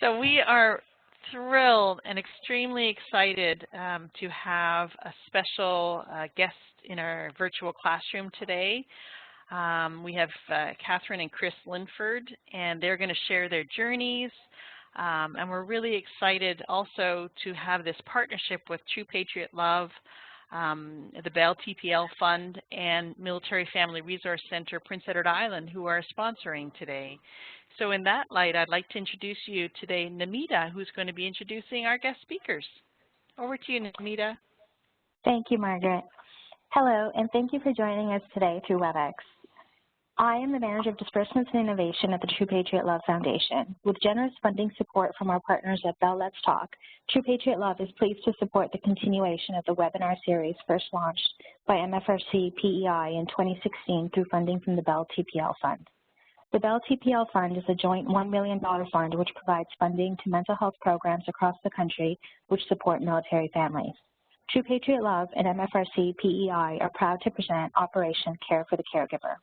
So we are thrilled and extremely excited to have a special guest in our virtual classroom today. We have Kathryn and Chris Linford, and they're going to share their journeys. And we're really excited also to have this partnership with True Patriot Love, the Bell TPL Fund, and Military Family Resource Center Prince Edward Island, who are sponsoring today. So in that light, I'd like to introduce you today Namita, who's going to be introducing our guest speakers. Over to you, Namita. Thank you, Margaret. Hello, and thank you for joining us today through WebEx. I am the Manager of Disbursements and Innovation at the True Patriot Love Foundation. With generous funding support from our partners at Bell Let's Talk, True Patriot Love is pleased to support the continuation of the webinar series first launched by MFRC-PEI in 2016 through funding from the Bell TPL Fund. The Bell TPL Fund is a joint $1 million fund which provides funding to mental health programs across the country which support military families. True Patriot Love and MFRC-PEI are proud to present Operation Care for the Caregiver.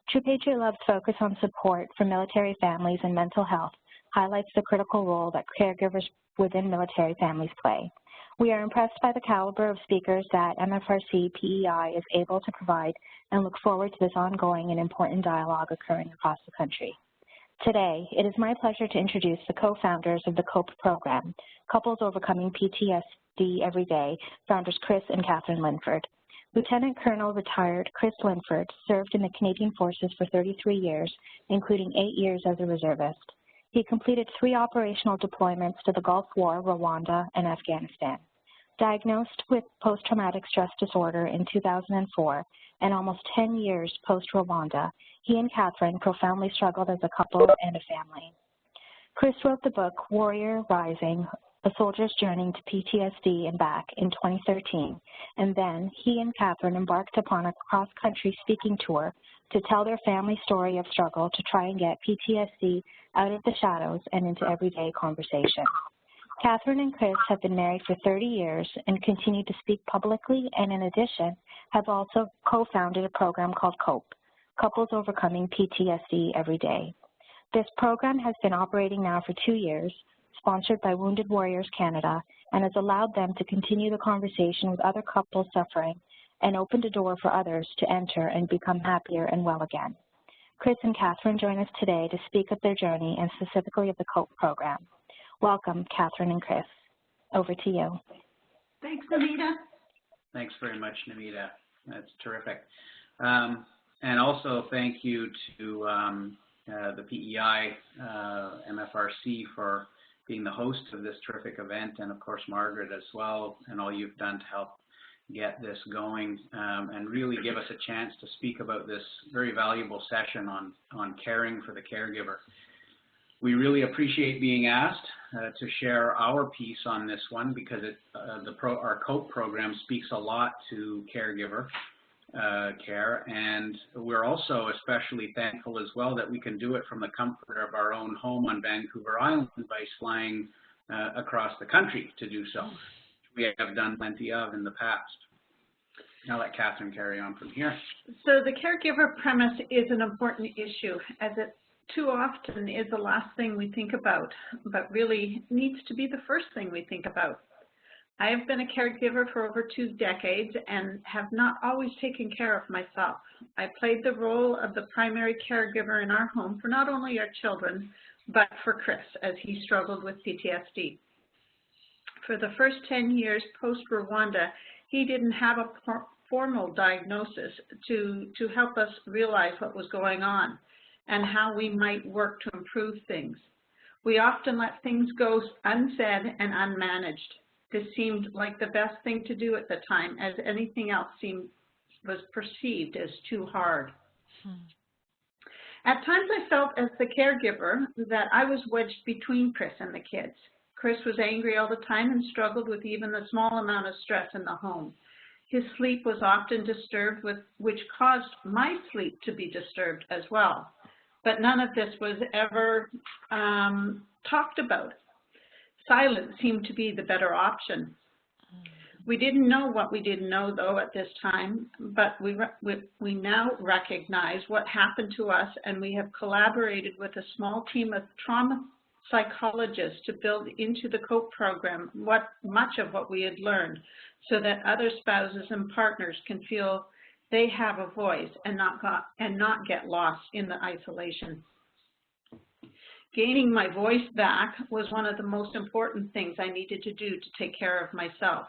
True Patriot Love's focus on support for military families and mental health highlights the critical role that caregivers within military families play. We are impressed by the caliber of speakers that MFRC-PEI is able to provide and look forward to this ongoing and important dialogue occurring across the country. Today, it is my pleasure to introduce the co-founders of the COPE program, Couples Overcoming PTSD Every Day, founders Chris and Kathryn Linford. Lieutenant Colonel retired Chris Linford served in the Canadian Forces for 33 years, including 8 years as a reservist. He completed 3 operational deployments to the Gulf War, Rwanda, and Afghanistan. Diagnosed with post-traumatic stress disorder in 2004 and almost 10 years post-Rwanda, he and Kathryn profoundly struggled as a couple and a family. Chris wrote the book Warrior Rising, A Soldier's Journey to PTSD and Back in 2013, and then he and Kathryn embarked upon a cross-country speaking tour to tell their family story of struggle to try and get PTSD out of the shadows and into everyday conversation. Kathryn and Chris have been married for 30 years and continue to speak publicly, and in addition, have also co-founded a program called COPE, Couples Overcoming PTSD Every Day. This program has been operating now for 2 years, sponsored by Wounded Warriors Canada, and has allowed them to continue the conversation with other couples suffering and opened a door for others to enter and become happier and well again. Chris and Kathryn join us today to speak of their journey and specifically of the COPE program. Welcome, Kathryn and Chris. Over to you. Thanks, Namita. Thanks very much, Namita. That's terrific. And also thank you to the PEI, MFRC for being the host of this terrific event, and of course Margaret as well, and all you've done to help get this going and really give us a chance to speak about this very valuable session on caring for the caregiver. We really appreciate being asked to share our piece on this one because our COPE program speaks a lot to caregiver care, and we're also especially thankful as well that we can do it from the comfort of our own home on Vancouver Island by flying across the country to do so. We have done plenty of in the past. Now let Kathryn carry on from here. So the caregiver premise is an important issue, as it too often is the last thing we think about, but really needs to be the first thing we think about. I have been a caregiver for over 2 decades and have not always taken care of myself. I played the role of the primary caregiver in our home for not only our children, but for Chris as he struggled with PTSD. For the first 10 years post-Rwanda, he didn't have a formal diagnosis to help us realize what was going on and how we might work to improve things. We often let things go unsaid and unmanaged. This seemed like the best thing to do at the time, as anything else was perceived as too hard. At times I felt as the caregiver that I was wedged between Chris and the kids. Chris was angry all the time and struggled with even the small amount of stress in the home. His sleep was often disturbed, which caused my sleep to be disturbed as well. But none of this was ever talked about. Silence seemed to be the better option. We didn't know what we didn't know, though, at this time, but we now recognize what happened to us, and we have collaborated with a small team of trauma psychologists to build into the COPE program much of what we had learned so that other spouses and partners can feel they have a voice and not get lost in the isolation. Gaining my voice back was one of the most important things I needed to do to take care of myself.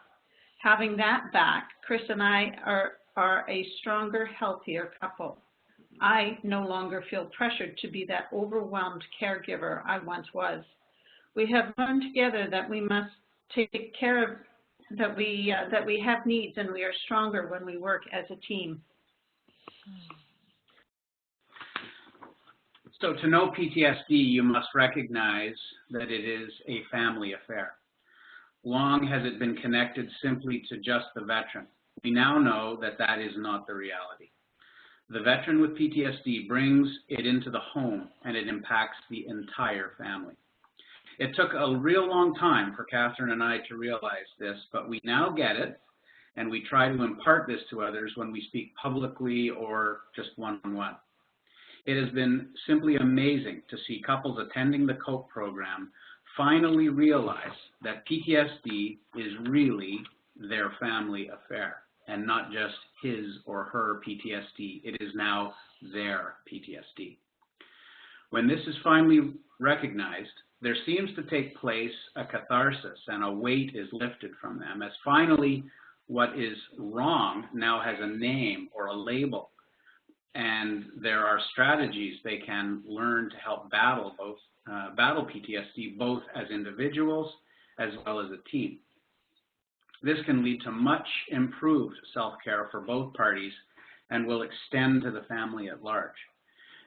Having that back, Chris and I are a stronger, healthier couple. I no longer feel pressured to be that overwhelmed caregiver I once was. We have learned together that we must take care of, that we have needs, and we are stronger when we work as a team. So to know PTSD, you must recognize that it is a family affair. Long has it been connected simply to just the veteran. We now know that that is not the reality. The veteran with PTSD brings it into the home, and it impacts the entire family. It took a real long time for Kathryn and I to realize this, but we now get it, and we try to impart this to others when we speak publicly or just one-on-one. It has been simply amazing to see couples attending the COPE program finally realize that PTSD is really their family affair and not just his or her PTSD. It is now their PTSD. When this is finally recognized, there seems to take place a catharsis and a weight is lifted from them as finally what is wrong now has a name or a label, and there are strategies they can learn to help battle PTSD both as individuals as well as a team. This can lead to much improved self-care for both parties and will extend to the family at large.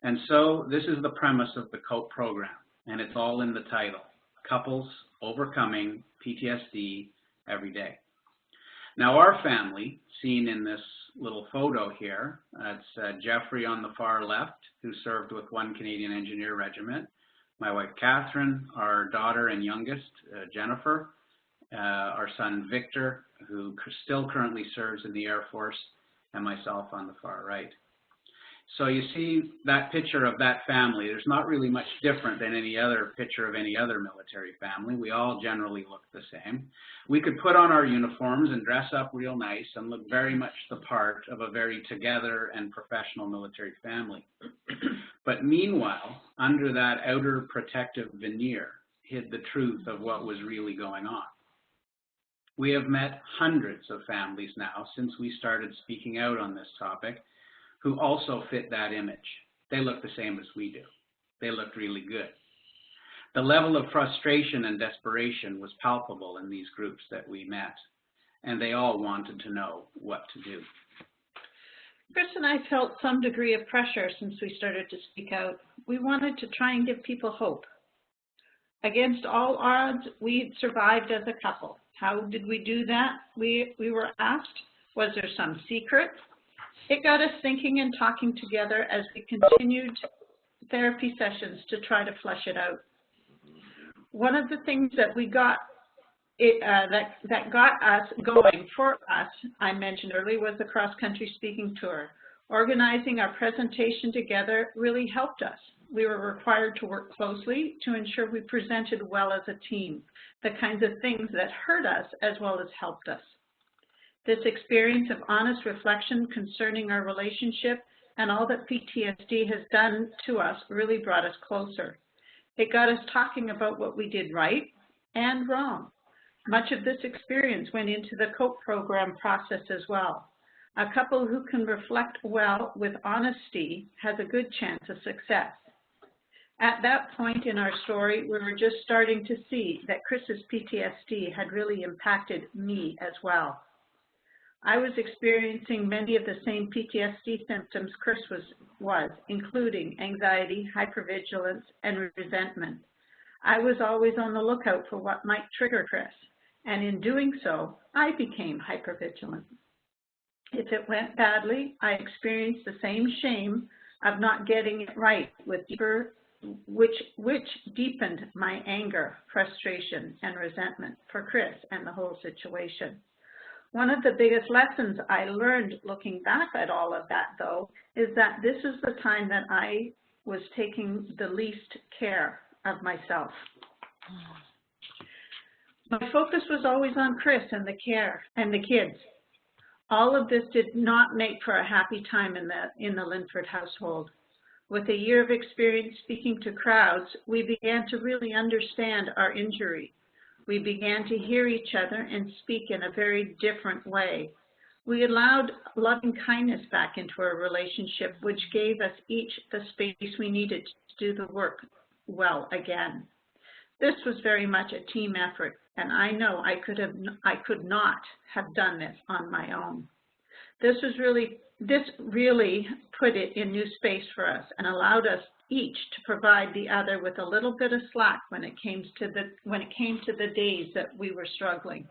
And so this is the premise of the COPE program, and it's all in the title, Couples Overcoming PTSD Every Day. Now our family, seen in this little photo here, it's Jeffrey on the far left, who served with 1 Canadian Engineer Regiment, my wife Kathryn, our daughter and youngest, Jennifer, our son Victor, who still currently serves in the Air Force, and myself on the far right. So you see that picture of that family. There's not really much different than any other picture of any other military family. We all generally look the same. We could put on our uniforms and dress up real nice and look very much the part of a very together and professional military family. But meanwhile, under that outer protective veneer hid the truth of what was really going on. We have met hundreds of families now since we started speaking out on this topic who also fit that image. They look the same as we do. They looked really good. The level of frustration and desperation was palpable in these groups that we met, and they all wanted to know what to do. Chris and I felt some degree of pressure since we started to speak out. We wanted to try and give people hope. Against all odds, we survived as a couple. How did we do that? We were asked, was there some secret? It got us thinking and talking together as we continued therapy sessions to try to flesh it out. One of the things that we got that got us going for us, I mentioned earlier, was the cross-country speaking tour. Organizing our presentation together really helped us. We were required to work closely to ensure we presented well as a team, the kinds of things that hurt us as well as helped us. This experience of honest reflection concerning our relationship and all that PTSD has done to us really brought us closer. It got us talking about what we did right and wrong. Much of this experience went into the COPE program process as well. A couple who can reflect well with honesty has a good chance of success. At that point in our story, we were just starting to see that Chris's PTSD had really impacted me as well. I was experiencing many of the same PTSD symptoms Chris was, including anxiety, hypervigilance, and resentment. I was always on the lookout for what might trigger Chris, and in doing so, I became hypervigilant. If it went badly, I experienced the same shame of not getting it right, which deepened my anger, frustration, and resentment for Chris and the whole situation. One of the biggest lessons I learned looking back at all of that, though, is that this is the time that I was taking the least care of myself. My focus was always on Chris and the care and the kids. All of this did not make for a happy time in the Linford household. With a year of experience speaking to crowds, we began to really understand our injury. We began to hear each other and speak in a very different way. We allowed loving kindness back into our relationship, which gave us each the space we needed to do the work well again. This was very much a team effort, and I know I could not have done this on my own. This really put it in new space for us and allowed us each to provide the other with a little bit of slack when it came to the days that we were struggling.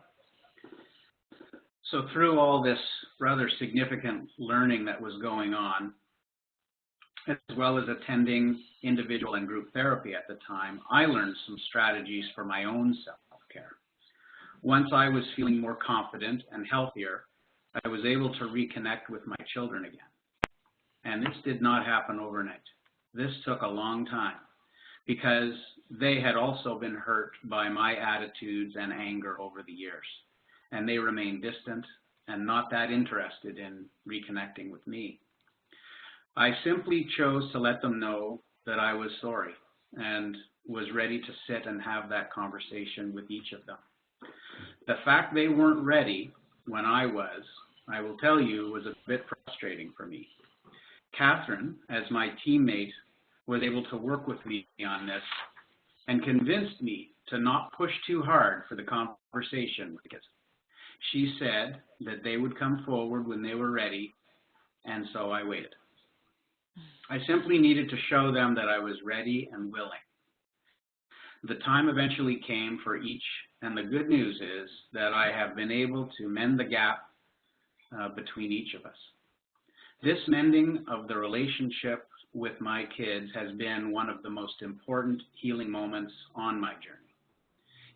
So through all this rather significant learning that was going on, as well as attending individual and group therapy at the time, I learned some strategies for my own self-care. Once I was feeling more confident and healthier, I was able to reconnect with my children again. And this did not happen overnight. This took a long time because they had also been hurt by my attitudes and anger over the years. And they remained distant and not that interested in reconnecting with me. I simply chose to let them know that I was sorry and was ready to sit and have that conversation with each of them. The fact they weren't ready when I will tell you, was a bit frustrating for me. Kathryn, as my teammate, was able to work with me on this and convinced me to not push too hard for the conversation with kids. She said that they would come forward when they were ready, and so I waited. I simply needed to show them that I was ready and willing. The time eventually came for each, and the good news is that I have been able to mend the gap between each of us. This mending of the relationship with my kids has been one of the most important healing moments on my journey.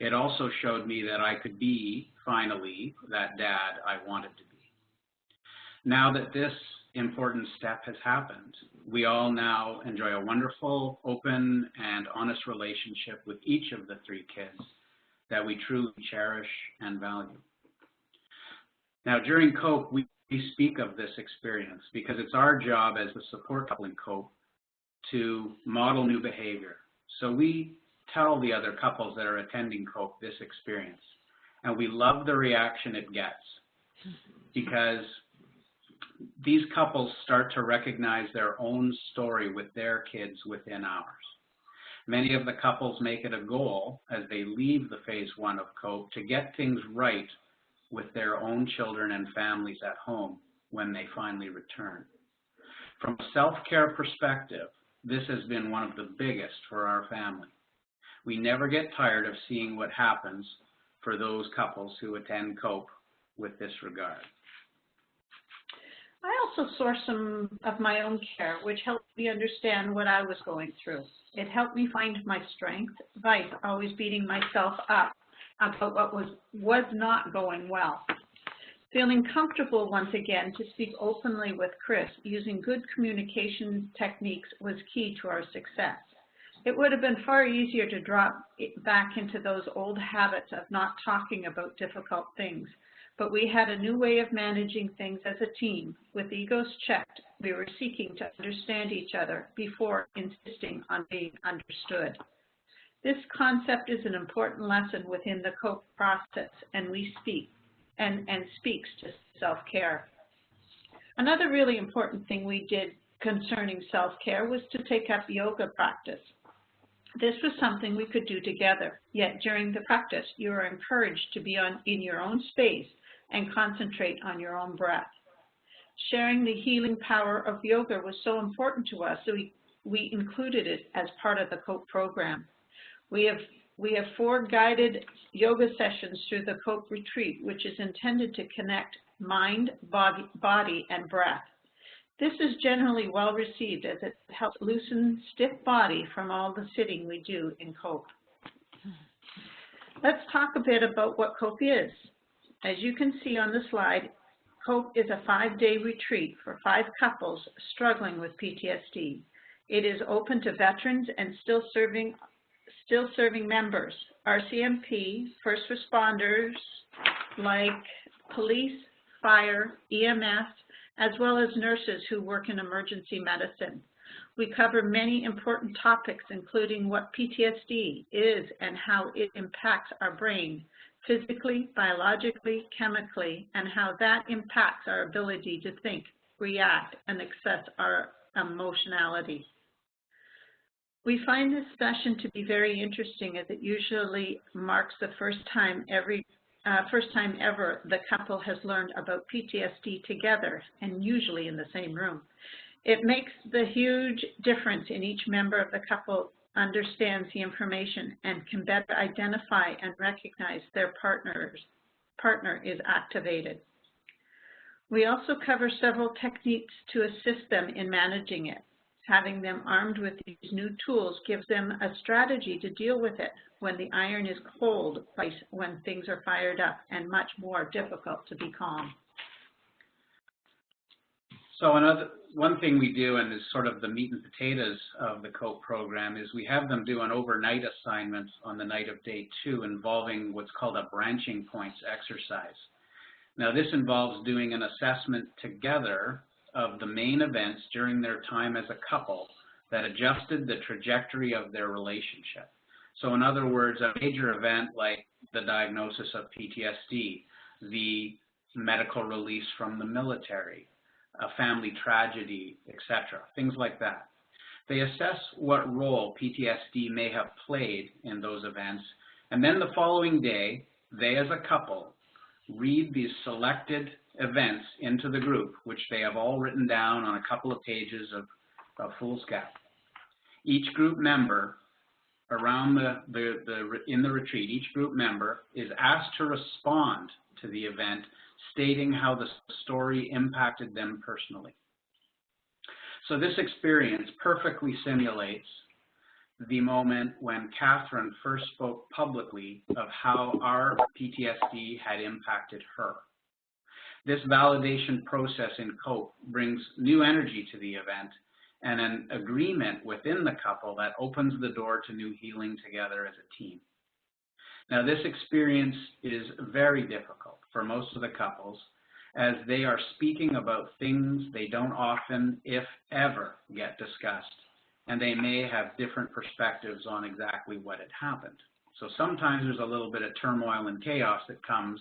It also showed me that I could be, finally, that dad I wanted to be. Now that this important step has happened, we all now enjoy a wonderful, open, and honest relationship with each of the 3 kids that we truly cherish and value. Now, during COPE, we speak of this experience because it's our job as the support couple in COPE to model new behavior. So we tell the other couples that are attending COPE this experience, and we love the reaction it gets because these couples start to recognize their own story with their kids within ours. Many of the couples make it a goal as they leave the phase 1 of COPE to get things right with their own children and families at home when they finally return. From a self-care perspective, this has been one of the biggest for our family. We never get tired of seeing what happens for those couples who attend COPE with this regard. I also sourced some of my own care, which helped me understand what I was going through. It helped me find my strength by always beating myself up about what was not going well. Feeling comfortable once again to speak openly with Chris using good communication techniques was key to our success. It would have been far easier to drop back into those old habits of not talking about difficult things, but we had a new way of managing things as a team. With egos checked, we were seeking to understand each other before insisting on being understood. This concept is an important lesson within the COPE process, and speaks to self-care. Another really important thing we did concerning self-care was to take up yoga practice. This was something we could do together, yet during the practice, you are encouraged to be in your own space and concentrate on your own breath. Sharing the healing power of yoga was so important to us, so we included it as part of the COPE program. We have 4 guided yoga sessions through the COPE retreat, which is intended to connect mind, body, and breath. This is generally well received as it helps loosen stiff body from all the sitting we do in COPE. Let's talk a bit about what COPE is. As you can see on the slide, COPE is a 5-day retreat for 5 couples struggling with PTSD. It is open to veterans and still serving still serving members, RCMP, first responders like police, fire, EMS, as well as nurses who work in emergency medicine. We cover many important topics, including what PTSD is and how it impacts our brain, physically, biologically, chemically, and how that impacts our ability to think, react, and access our emotionality. We find this session to be very interesting as it usually marks the first time ever the couple has learned about PTSD together, and usually in the same room. It makes the huge difference in each member of the couple understands the information and can better identify and recognize their partner is activated. We also cover several techniques to assist them in managing it. Having them armed with these new tools gives them a strategy to deal with it when the iron is cold, when things are fired up, and much more difficult to be calm. So one thing we do, and is sort of the meat and potatoes of the COPE program, is we have them do an overnight assignment on the night of day 2 involving what's called a branching points exercise. Now this involves doing an assessment together of the main events during their time as a couple that adjusted the trajectory of their relationship. So in other words, a major event like the diagnosis of PTSD, the medical release from the military, a family tragedy, etc., things like that. They assess what role PTSD may have played in those events, and then the following day, they as a couple read these selected events into the group, which they have all written down on a couple of pages of foolscap. Each group member around in the retreat, each group member is asked to respond to the event, stating how the story impacted them personally. So this experience perfectly simulates the moment when Kathryn first spoke publicly of how our PTSD had impacted her. This validation process in COPE brings new energy to the event and an agreement within the couple that opens the door to new healing together as a team. Now, this experience is very difficult for most of the couples as they are speaking about things they don't often, if ever, get discussed, and they may have different perspectives on exactly what had happened. So sometimes there's a little bit of turmoil and chaos that comes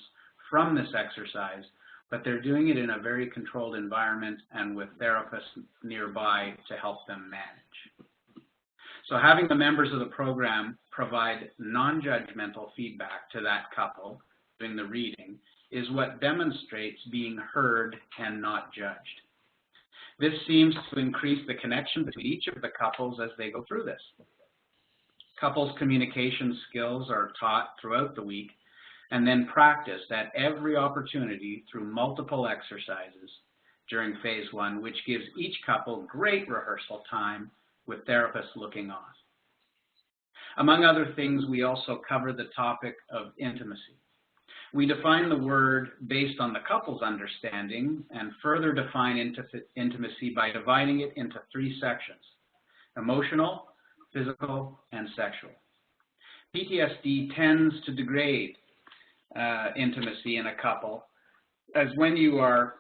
from this exercise, but they're doing it in a very controlled environment and with therapists nearby to help them manage. So having the members of the program provide non-judgmental feedback to that couple doing the reading is what demonstrates being heard and not judged. This seems to increase the connection between each of the couples as they go through this. Couples communication skills are taught throughout the week and then practiced at every opportunity through multiple exercises during phase 1, which gives each couple great rehearsal time with therapists looking on. Among other things, we also cover the topic of intimacy. We define the word based on the couple's understanding and further define intimacy by dividing it into 3 sections: emotional, physical, and sexual. PTSD tends to degrade intimacy in a couple, as when you are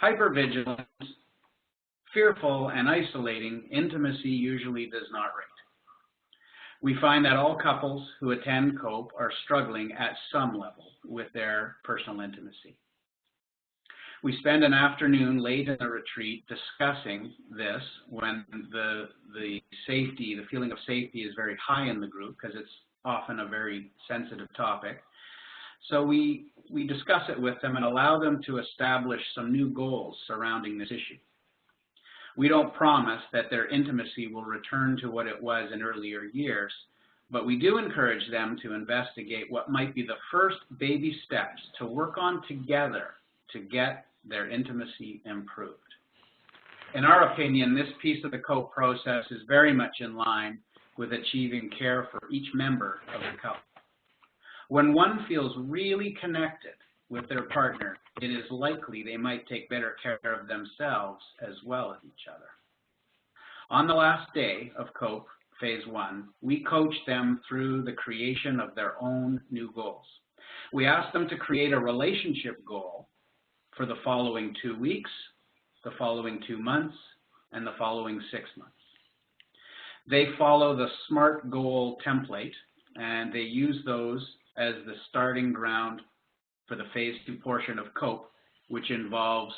hypervigilant, fearful, and isolating, intimacy usually does not rate. We find that all couples who attend COPE are struggling at some level with their personal intimacy. We spend an afternoon late in the retreat discussing this when the feeling of safety is very high in the group, because it's often a very sensitive topic. So we discuss it with them and allow them to establish some new goals surrounding this issue. We don't promise that their intimacy will return to what it was in earlier years, but we do encourage them to investigate what might be the first baby steps to work on together to get their intimacy improved. In our opinion, this piece of the COPE process is very much in line with achieving care for each member of the couple. When one feels really connected with their partner, it is likely they might take better care of themselves as well as each other. On the last day of COPE, phase 1, we coach them through the creation of their own new goals. We ask them to create a relationship goal for the following 2 weeks, the following 2 months, and the following 6 months. They follow the SMART goal template, and they use those as the starting ground for the phase 2 portion of COPE, which involves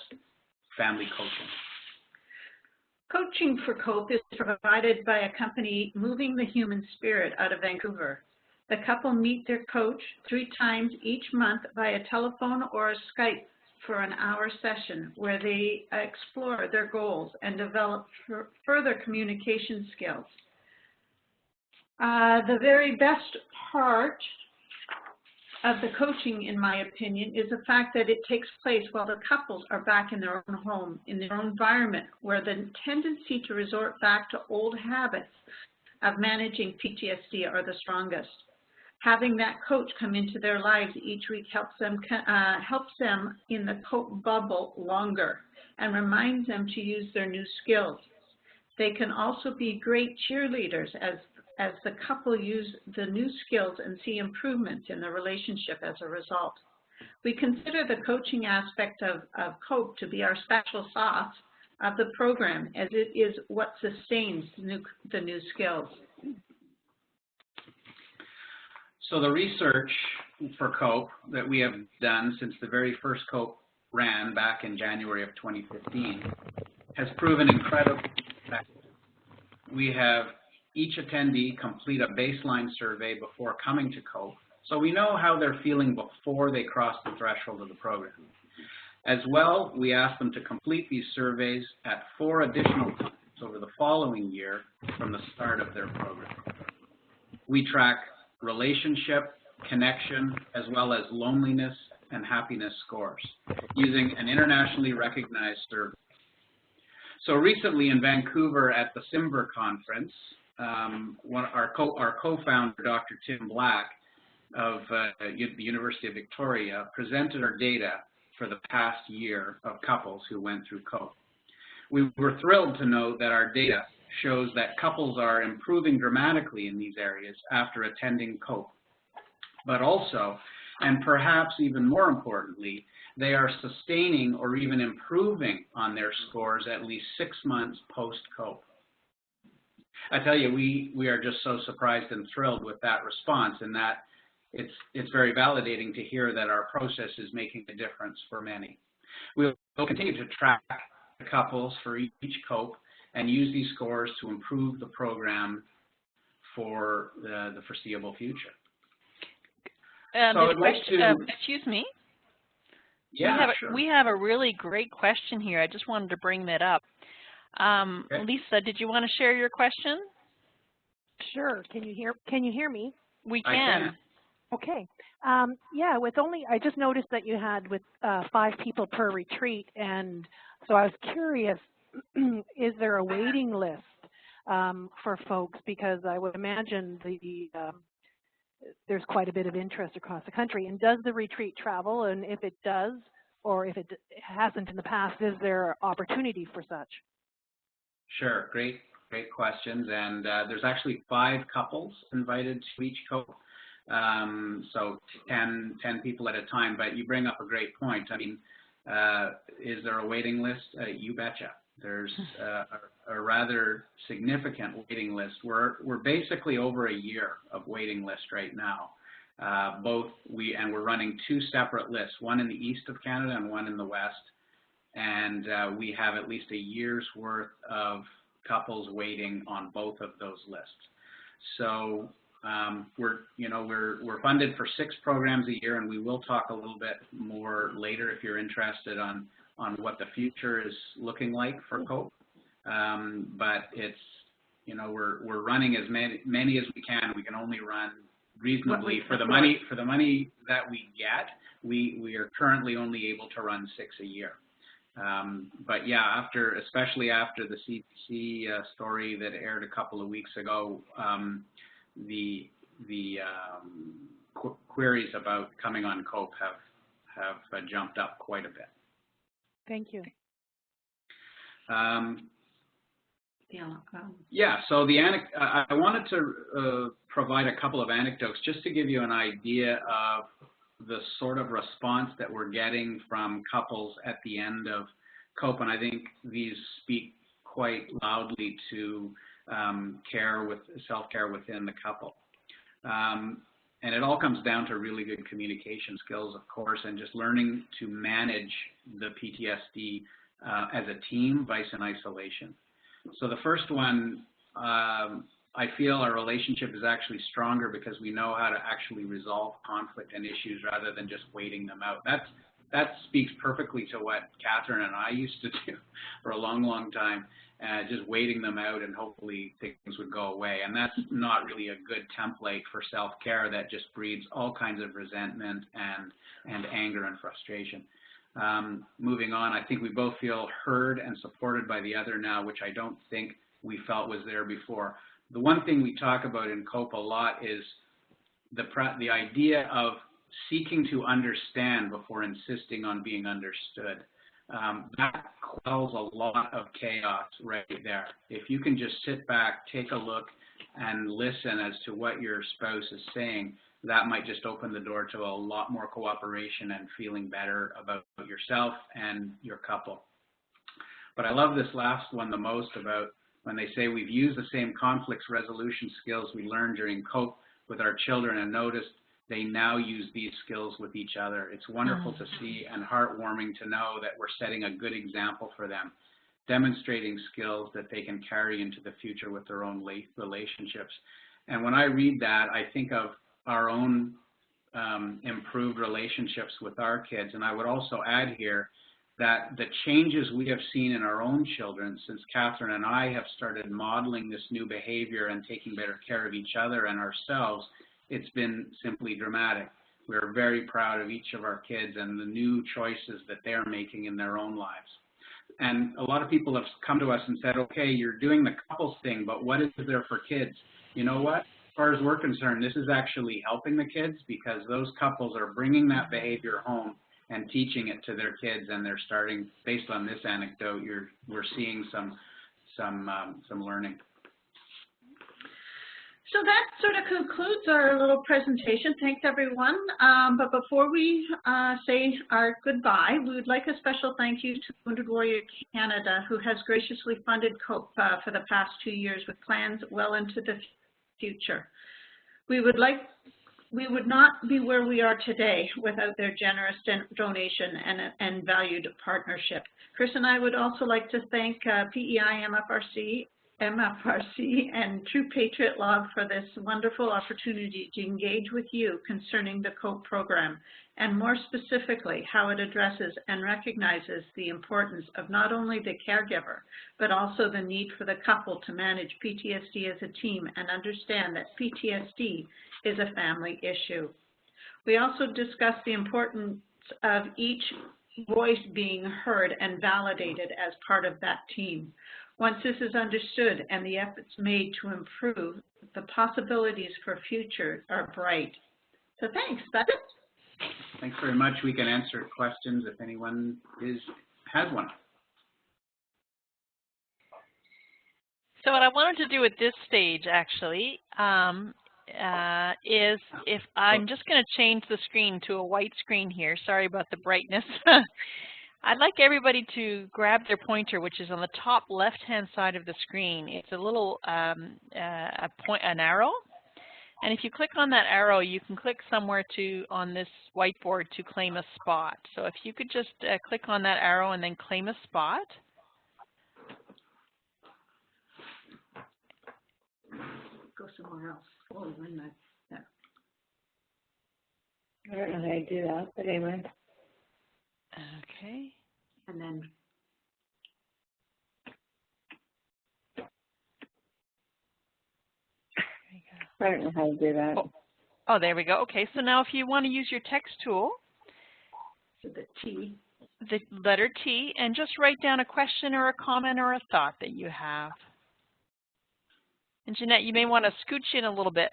family coaching. Coaching for COPE is provided by a company, Moving the Human Spirit, out of Vancouver. The couple meet their coach 3 times each month via telephone or Skype for an hour session where they explore their goals and develop further communication skills. The very best part of the coaching, in my opinion, is the fact that it takes place while the couples are back in their own home, in their own environment, where the tendency to resort back to old habits of managing PTSD are the strongest. Having that coach come into their lives each week helps them in the COPE bubble longer and reminds them to use their new skills. They can also be great cheerleaders as the couple use the new skills and see improvements in the relationship as a result. We consider the coaching aspect of COPE to be our special sauce of the program, as it is what sustains the new skills. So the research for COPE that we have done since the very first COPE ran back in January of 2015 has proven incredibly effective. We have each attendee complete a baseline survey before coming to COPE, so we know how they're feeling before they cross the threshold of the program. As well, we ask them to complete these surveys at 4 additional times over the following year from the start of their program. We track relationship, connection, as well as loneliness and happiness scores using an internationally recognized survey. So recently in Vancouver at the SIMBR conference, our co-founder, Dr. Tim Black of the University of Victoria, presented our data for the past year of couples who went through COPE. We were thrilled to know that our data shows that couples are improving dramatically in these areas after attending COPE. But also, and perhaps even more importantly, they are sustaining or even improving on their scores at least 6 months post-COPE. I tell you, we are just so surprised and thrilled with that response, and that it's very validating to hear that our process is making a difference for many. We'll continue to track the couples for each COPE and use these scores to improve the program for the foreseeable future. So excuse me. Yeah, sure. We have a really great question here. I just wanted to bring that up. Okay. Lisa, did you want to share your question? Sure. Can you hear me? We can. I can. Okay. Yeah, I just noticed that you had with 5 people per retreat, and so I was curious, is there a waiting list for folks? Because I would imagine there's quite a bit of interest across the country. And does the retreat travel? And if it does, or if it hasn't in the past, is there opportunity for such? Sure, great questions. And there's actually 5 couples invited to each COPE, so 10 people at a time. But you bring up a great point. I mean, is there a waiting list? You betcha. There's a rather significant waiting list. We're basically over a year of waiting list right now. We're running 2 separate lists, one in the east of Canada and one in the west. And we have at least a year's worth of couples waiting on both of those lists. So we're funded for 6 programs a year, and we will talk a little bit more later if you're interested on what the future is looking like for COPE. But it's we're running as many as we can. We can only run reasonably for the money that we get. We are currently only able to run 6 a year. But yeah, especially after the CPC story that aired a couple of weeks ago, the queries about coming on COPE have jumped up quite a bit. Thank you. Yeah, so I wanted to provide a couple of anecdotes just to give you an idea of the sort of response that we're getting from couples at the end of COPE, and I think these speak quite loudly to self-care within the couple. And it all comes down to really good communication skills, of course, and just learning to manage the PTSD as a team versus in isolation. So the first one, I feel our relationship is actually stronger because we know how to actually resolve conflict and issues rather than just waiting them out. That speaks perfectly to what Kathryn and I used to do for a long, long time, just waiting them out and hopefully things would go away. And that's not really a good template for self-care. That just breeds all kinds of resentment and anger and frustration. Moving on, I think we both feel heard and supported by the other now, which I don't think we felt was there before. The one thing we talk about in COPE a lot is the idea of seeking to understand before insisting on being understood. That quells a lot of chaos right there. If you can just sit back, take a look, and listen as to what your spouse is saying, that might just open the door to a lot more cooperation and feeling better about yourself and your couple. But I love this last one the most, about when they say we've used the same conflict resolution skills we learned during COPE with our children and noticed they now use these skills with each other. It's wonderful to see and heartwarming to know that we're setting a good example for them, demonstrating skills that they can carry into the future with their own relationships. And when I read that, I think of our own improved relationships with our kids. And I would also add here that the changes we have seen in our own children since Kathryn and I have started modeling this new behavior and taking better care of each other and ourselves, it's been simply dramatic. We're very proud of each of our kids and the new choices that they're making in their own lives. And a lot of people have come to us and said, okay, you're doing the couples thing, but what is there for kids? You know what? As far as we're concerned, this is actually helping the kids because those couples are bringing that behavior home and teaching it to their kids, and they're starting, based on this anecdote, we're seeing some learning. So that sort of concludes our little presentation. Thanks, everyone. But before we say our goodbye, we would like a special thank you to Wounded Warrior Canada, who has graciously funded COPE for the past 2 years with plans well into the future. We would not be where we are today without their generous donation and valued partnership. Chris and I would also like to thank PEI, MFRC, and True Patriot Law for this wonderful opportunity to engage with you concerning the COPE program, and more specifically, how it addresses and recognizes the importance of not only the caregiver, but also the need for the couple to manage PTSD as a team and understand that PTSD is a family issue. We also discussed the importance of each voice being heard and validated as part of that team. Once this is understood and the efforts made to improve, the possibilities for future are bright. So thanks, that's it. Thanks very much. We can answer questions if anyone has one. So what I wanted to do at this stage, actually, is if I'm just going to change the screen to a white screen here. Sorry about the brightness. I'd like everybody to grab their pointer, which is on the top left-hand side of the screen. It's a little an arrow. And if you click on that arrow, you can click somewhere on this whiteboard to claim a spot. So if you could just click on that arrow and then claim a spot. Go somewhere else. Oh, wait a yeah. I don't know how to do that, but anyway. Okay. And then I don't know how to do that. Oh, there we go. Okay, so now if you want to use your text tool, so the T, the letter T, and just write down a question or a comment or a thought that you have. And Jeanette, you may want to scooch in a little bit.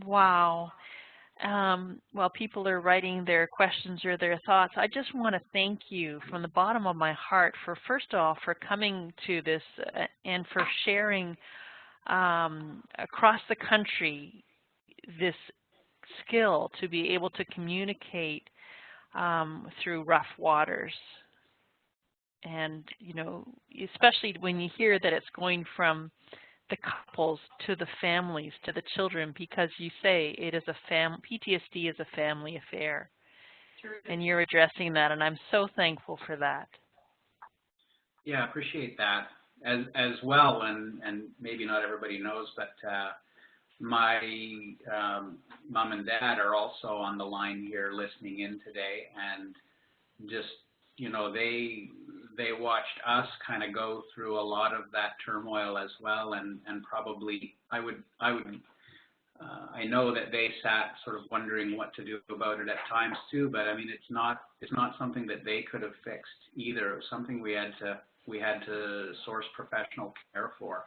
Wow. While people are writing their questions or their thoughts, I just want to thank you from the bottom of my heart for, first of all, for coming to this and for sharing across the country this skill to be able to communicate through rough waters. And, you know, especially when you hear that it's going from the couples to the families, to the children, because you say it is a PTSD is a family affair. And you're addressing that, and I'm so thankful for that. Yeah, I appreciate that. As well, and maybe not everybody knows, but my mom and dad are also on the line here listening in today, and just, you know, they watched us kind of go through a lot of that turmoil as well, and probably I know that they sat sort of wondering what to do about it at times too. But I mean, it's not something that they could have fixed either. It was something we had to source professional care for,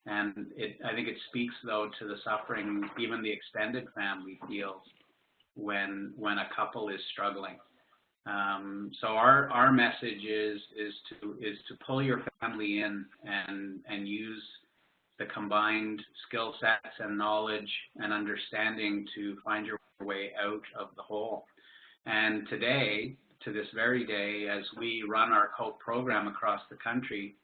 and I think it speaks though to the suffering even the extended family feels when a couple is struggling. So our message is to pull your family in and use the combined skill sets and knowledge and understanding to find your way out of the hole. And today, to this very day, as we run our COPE program across the country,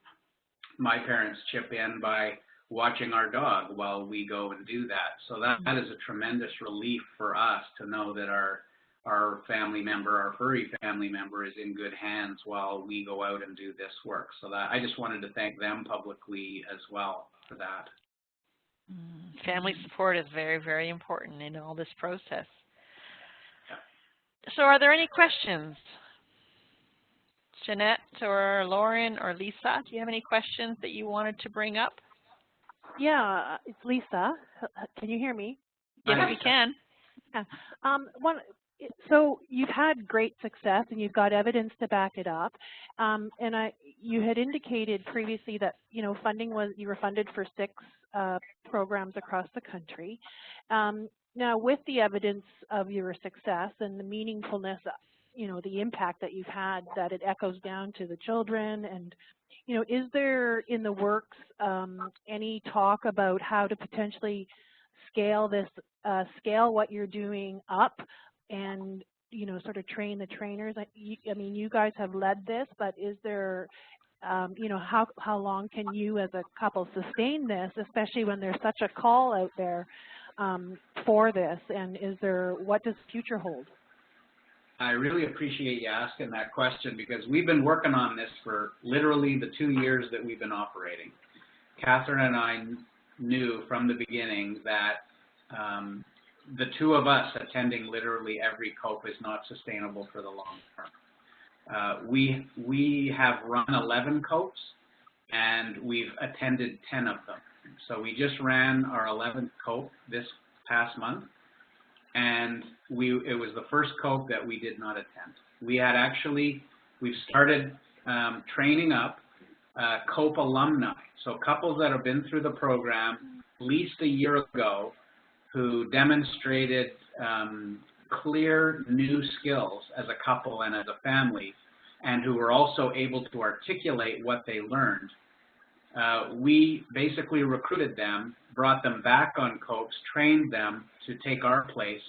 my parents chip in by watching our dog while we go and do that. So that is a tremendous relief for us to know that our family member, our furry family member, is in good hands while we go out and do this work. So that I just wanted to thank them publicly as well for that. Family support is very, very important in all this process. So are there any questions? Jeanette or Lauren or Lisa, do you have any questions that you wanted to bring up? Yeah, it's Lisa. Can you hear me? Yes, we can. Yeah. So you've had great success and you've got evidence to back it up. And you had indicated previously that, you know, you were funded for 6 programs across the country. Now, with the evidence of your success and the meaningfulness, you know, the impact that you've had, that it echoes down to the children, and, you know, is there in the works any talk about how to potentially scale what you're doing up and, you know, sort of train the trainers? I mean, you guys have led this, but is there, you know, how long can you as a couple sustain this, especially when there's such a call out there for this? And what does the future hold? I really appreciate you asking that question, because we've been working on this for literally the 2 years that we've been operating. Kathryn and I knew from the beginning that the 2 of us attending literally every COPE is not sustainable for the long term. We have run 11 COPEs and we've attended 10 of them. So we just ran our 11th COPE this past month, and it was the first COPE that we did not attend. We've started training up COPE alumni, so couples that have been through the program at least a year ago, who demonstrated clear new skills as a couple and as a family, and who were also able to articulate what they learned. We basically recruited them, brought them back on COPEs, trained them to take our place,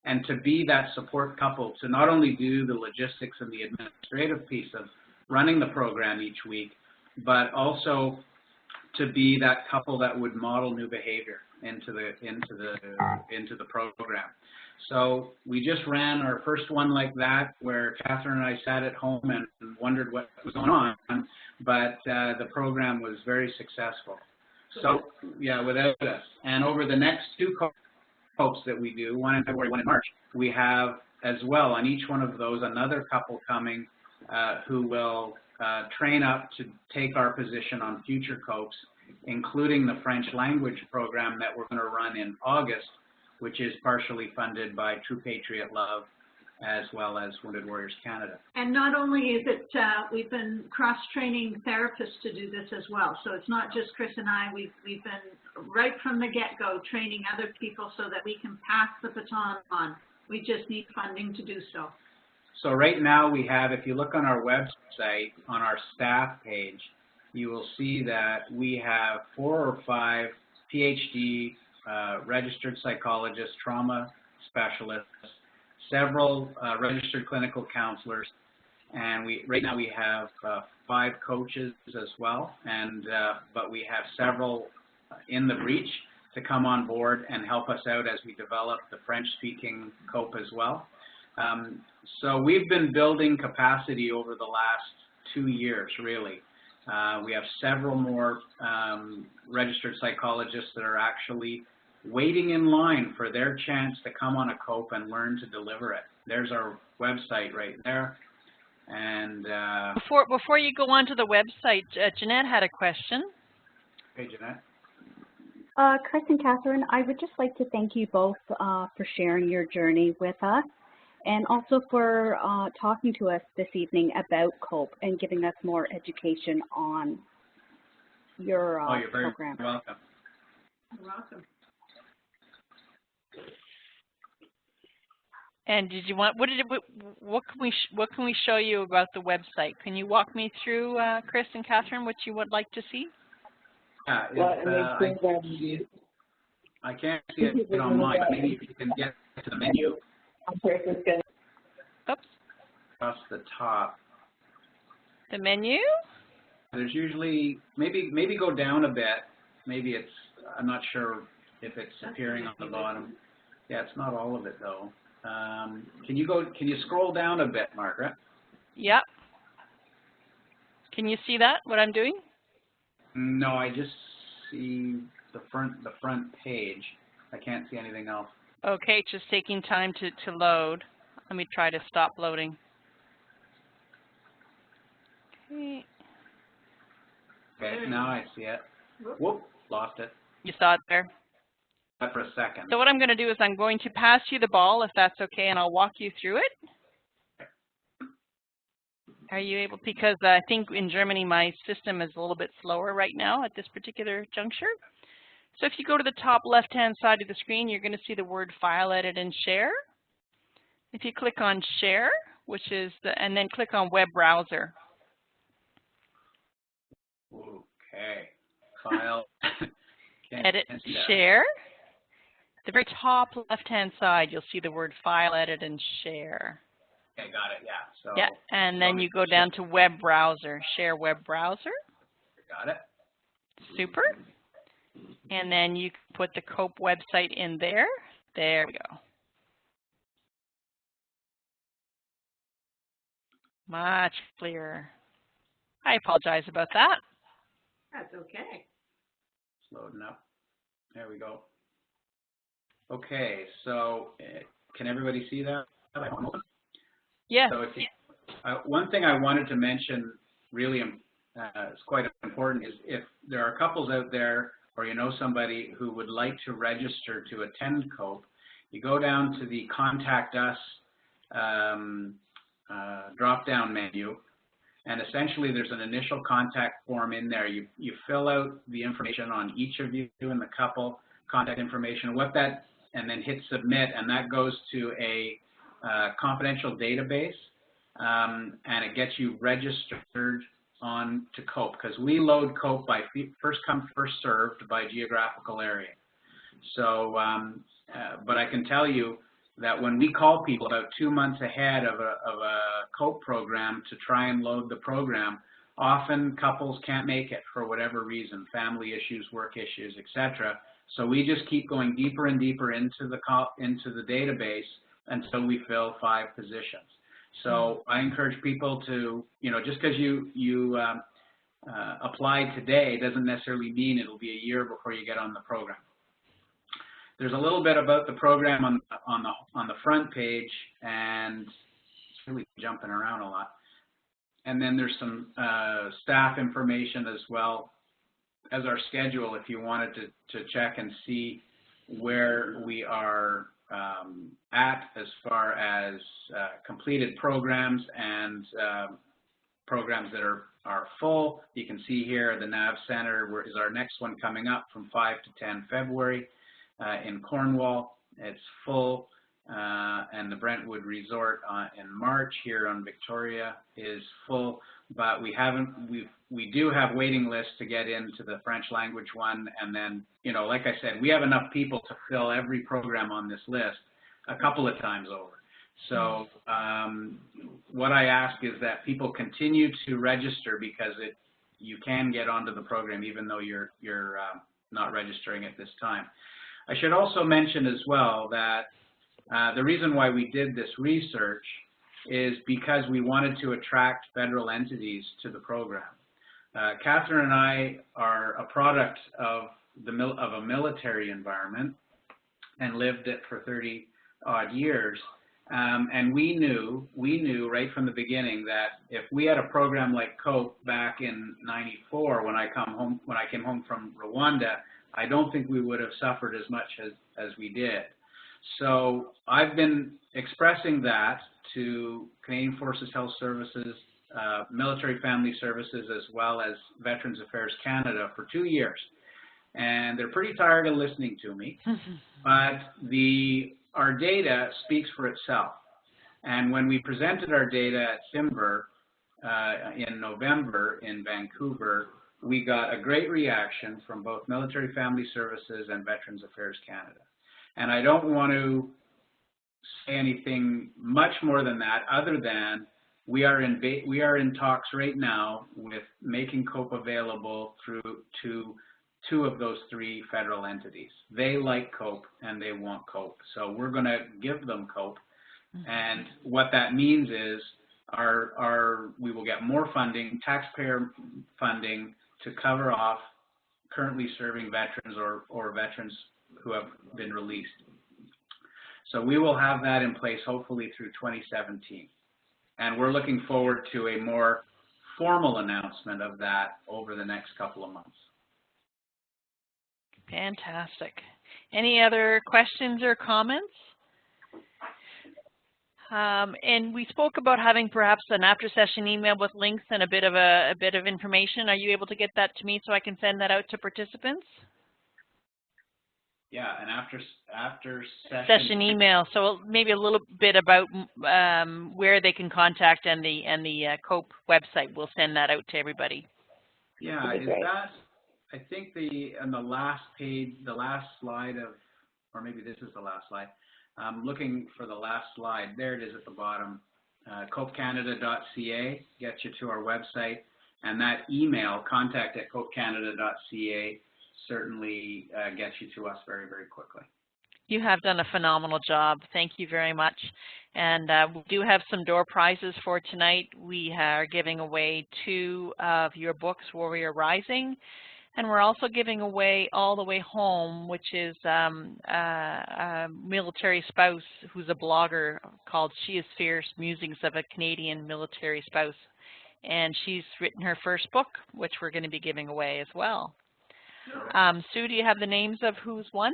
and to be that support couple, to not only do the logistics and the administrative piece of running the program each week, but also to be that couple that would model new behavior into the program. So we just ran our first one like that, where Kathryn and I sat at home and wondered what was going on, but the program was very successful. So yeah, without us. And over the next 2 COPEs that we do, one in February, one in March, we have as well on each one of those another couple coming who will train up to take our position on future COPEs, including the French language program that we're going to run in August, which is partially funded by True Patriot Love as well as Wounded Warriors Canada. And not only is it, we've been cross-training therapists to do this as well. So it's not just Chris and I, we've been right from the get-go, training other people so that we can pass the baton on. We just need funding to do so. So right now we have, if you look on our website, on our staff page, you will see that we have 4 or 5 PhD registered psychologists, trauma specialists, several registered clinical counselors, and right now we have 5 coaches as well, and but we have several in the breach to come on board and help us out as we develop the French-speaking COPE as well. So we've been building capacity over the last 2 years, really. We have several more registered psychologists that are actually waiting in line for their chance to come on a COPE and learn to deliver it. There's our website right there. And before you go on to the website, Jeanette had a question. Hey, Jeanette. Chris and Kathryn, I would just like to thank you both for sharing your journey with us, and also for talking to us this evening about COPE and giving us more education on your program. You're welcome. You're welcome. And did you want, what can we show you about the website? Can you walk me through, Chris and Kathryn, what you would like to see? I can't see it online, but maybe if you can get to the menu. Oops. Across the top. The menu? There's usually, maybe go down a bit. Maybe it's, I'm not sure if it's appearing on the bottom. Yeah, it's not all of it though. Can you scroll down a bit, Margaret? Yep. Can you see that, what I'm doing? No, I just see the front page. I can't see anything else. Okay, it's just taking time to load. Let me try to stop loading. Okay. Okay, now I see it. Whoop, lost it. You saw it there? For a second. So what I'm going to do is I'm going to pass you the ball, if that's okay, and I'll walk you through it. Are you able, because I think in Germany my system is a little bit slower right now at this particular juncture. So if you go to the top left-hand side of the screen, you're going to see the word File, Edit, and Share. If you click on Share, which is and then click on Web Browser. Okay. File. Edit, Share. At the very top left-hand side, you'll see the word File, Edit, and Share. Okay, got it, yeah. So, yeah, and then you go down to Web Browser, Share Web Browser. Got it. Super. And then you can put the COPE website in there. There we go. Much clearer. I apologize about that. That's okay. It's loading up. There we go. Okay, so can everybody see that? Yes. So if you, one thing I wanted to mention really is quite important is if there are couples out there or you know somebody who would like to register to attend COPE, you go down to the Contact Us drop-down menu, and essentially there's an initial contact form in there. You fill out the information on each of you and the couple, contact information, and then hit Submit, and that goes to a confidential database, and it gets you registered on to COPE, because we load COPE by first come, first served by geographical area. So, but I can tell you that when we call people about 2 months ahead of a COPE program to try and load the program, often couples can't make it for whatever reason, family issues, work issues, etc. So we just keep going deeper and deeper into the database until we fill 5 positions. So I encourage people to, just because you apply today doesn't necessarily mean it'll be a year before you get on the program. There's a little bit about the program on the front page, and it's really jumping around a lot. And then there's some staff information as well as our schedule if you wanted to check and see where we are at as far as completed programs and programs that are full. You can see here the NAV Center is our next one coming up from 5 to 10 February in Cornwall. It's full. And the Brentwood Resort in March here on Victoria is full, but we do have waiting lists to get into the French language one, and then, you know, like I said, we have enough people to fill every program on this list a couple of times over. So what I ask is that people continue to register, because you can get onto the program even though you're not registering at this time. I should also mention as well that the reason why we did this research is because we wanted to attract federal entities to the program. Kathryn and I are a product of a military environment and lived it for 30 odd years. And we knew right from the beginning that if we had a program like COPE back in '94 when I came home from Rwanda, I don't think we would have suffered as much as we did. So I've been expressing that to Canadian Forces Health Services, Military Family Services, as well as Veterans Affairs Canada for 2 years. And they're pretty tired of listening to me, but our data speaks for itself. And when we presented our data at Timber in November in Vancouver, we got a great reaction from both Military Family Services and Veterans Affairs Canada. And I don't want to say anything much more than that, other than we are in talks right now with making COPE available through to 2 of those 3 federal entities. They like COPE and they want COPE, so we're going to give them COPE. And what that means is we will get more funding, taxpayer funding, to cover off currently serving veterans or veterans who have been released. So we will have that in place hopefully through 2017. And we're looking forward to a more formal announcement of that over the next couple of months. Fantastic. Any other questions or comments? And we spoke about having perhaps an after-session email with links and a bit of information. Are you able to get that to me so I can send that out to participants? Yeah, an after session email. So maybe a little bit about where they can contact and the COPE website. We'll send that out to everybody. Yeah, is that? I think on the last page, the last slide of, or maybe this is the last slide. I'm looking for the last slide. There it is at the bottom. copecanada.ca gets you to our website, and that email, contact@copecanada.ca, certainly gets you to us very, very quickly. You have done a phenomenal job. Thank you very much. And we do have some door prizes for tonight. We are giving away 2 of your books, Warrior Rising, and we're also giving away All the Way Home, which is a military spouse who's a blogger called She is Fierce, Musings of a Canadian Military Spouse. And she's written her first book, which we're going to be giving away as well. Sue, do you have the names of who's won?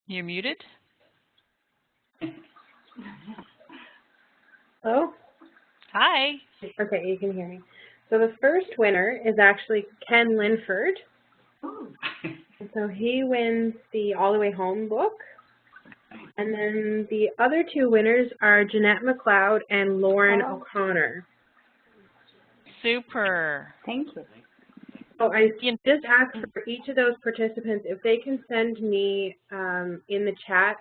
You're muted. Hello? Hi. Okay, you can hear me. So the first winner is actually Ken Linford. And so he wins the All the Way Home book. And then the other 2 winners are Jeanette McLeod and Lauren O'Connor. Super. Thank you. Oh, I just asked for each of those participants, if they can send me in the chat,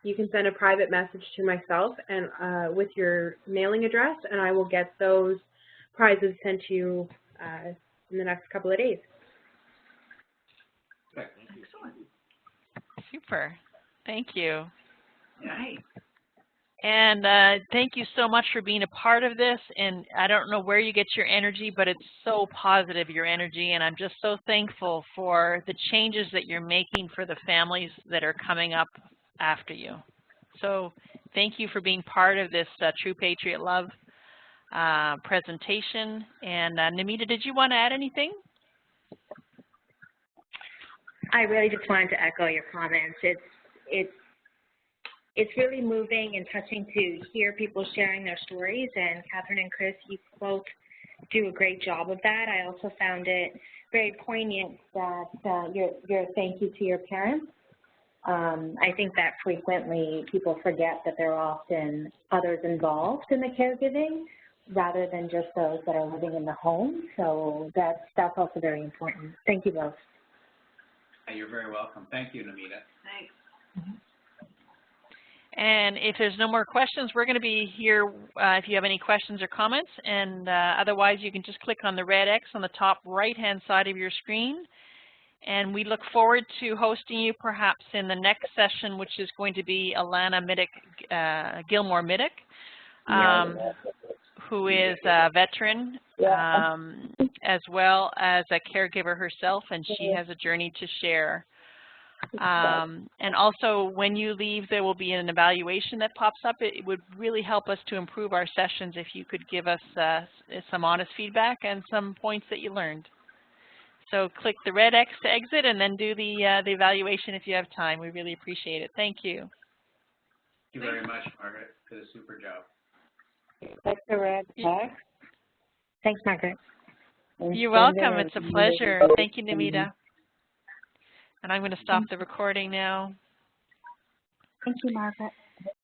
you can send a private message to myself and with your mailing address, and I will get those prizes sent to you in the next couple of days. Excellent. Super. Thank you. Nice. And thank you so much for being a part of this. And I don't know where you get your energy, but it's so positive, your energy. And I'm just so thankful for the changes that you're making for the families that are coming up after you. So thank you for being part of this True Patriot Love presentation. And Namita, did you want to add anything? I really just wanted to echo your comments. it's really moving and touching to hear people sharing their stories, and Kathryn and Chris, you both do a great job of that. I also found it very poignant that your thank you to your parents. I think that frequently people forget that there are often others involved in the caregiving rather than just those that are living in the home. So that's also very important. Thank you both. You're very welcome. Thank you, Namita. Thanks. And if there's no more questions, we're going to be here if you have any questions or comments. And otherwise, you can just click on the red X on the top right-hand side of your screen. And we look forward to hosting you perhaps in the next session, which is going to be Alana Gilmore-Middick, who is a veteran, as well as a caregiver herself, and she has a journey to share. And also, when you leave, there will be an evaluation that pops up. It would really help us to improve our sessions if you could give us some honest feedback and some points that you learned. So click the red X to exit and then do the evaluation if you have time. We really appreciate it. Thank you. Thank you very much, Margaret. Did a super job. Click the red X. Thanks, Margaret. You're welcome. It's a pleasure. Thank you, Namita. And I'm going to stop the recording now. Thank you, Margaret.